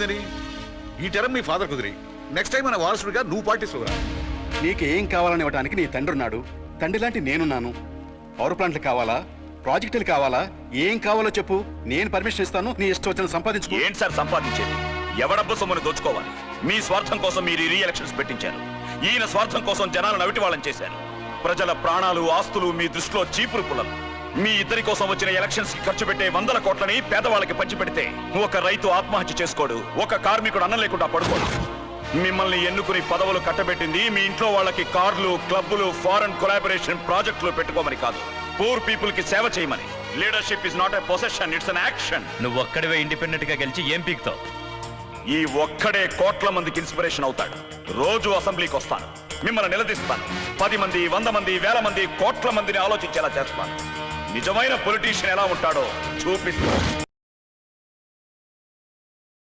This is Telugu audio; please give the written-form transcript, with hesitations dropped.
ఏమైందని? ఈ టర్మ్ మీ ఫాదర్ కుదిరి, నెక్స్ట్ టైం మన వారసుడిగా నువ్వు పార్టీసుకురా. నీకేం కావాలని ఇవ్వడానికి నీ తండ్రి ఉన్నాడు, తండ్రి లాంటి నేనున్నాను. పవర్ ప్లాంట్లు కావాలా, ప్రాజెక్టులు కావాలా, ఏం కావాలో చెప్పు, నేను పర్మిషన్ ఇస్తాను. నీ ఇష్టం వచ్చిన సంపాదించుకో. ఏంటి సార్ సంపాదించేది? ఎవడబ్బు సొమ్మును దోచుకోవాలి. మీ స్వార్థం కోసం మీరు రీ ఎలక్షన్స్ పెట్టించారు. ఈయన స్వార్థం కోసం జనాలను అవిటి వాళ్ళని చేశారు. ప్రజల ప్రాణాలు, ఆస్తులు మీ దృష్టిలో చీపురు పుల్లలు. మీ ఇద్దరి కోసం వచ్చిన ఎలక్షన్స్ కి ఖర్చు పెట్టే 100 కోట్లని పేదవాళ్ళకి పంచిపెడితే ఒక రైతు ఆత్మహత్య చేసుకోడు, ఒక కార్మికుడు అన్నం లేకుండా పడుకోడు. మిమ్మల్ని ఎన్నుకుని పదవులు కట్టబెట్టింది మీ ఇంట్లో వాళ్ళకి కార్లు, క్లబ్బులు, ఫారెన్ కొలాబరేషన్ ప్రాజెక్టులు పెట్టుకోమని కాదు, పూర్ పీపుల్ కి సేవ చేయమని. Leadership is not a possession, it's an action. నువ్వు ఒక్కడివే ఇండిపెండెంట్ గా గెలిచి ఏం పీక్తావు? ఈ ఒక్కడే కోట్ల మందికి ఇన్స్పిరేషన్ అవుతాడు. రోజు అసెంబ్లీకి వస్తాను, మిమ్మల్ని నిలదీస్తాను. 10 మంది, 100 మంది, 1000 మంది, కోట్ల మందిని ఆలోచించేలా చేస్తాను. నిజమైన పొలిటీషియన్ ఎలా ఉంటాడో చూపిస్తాను.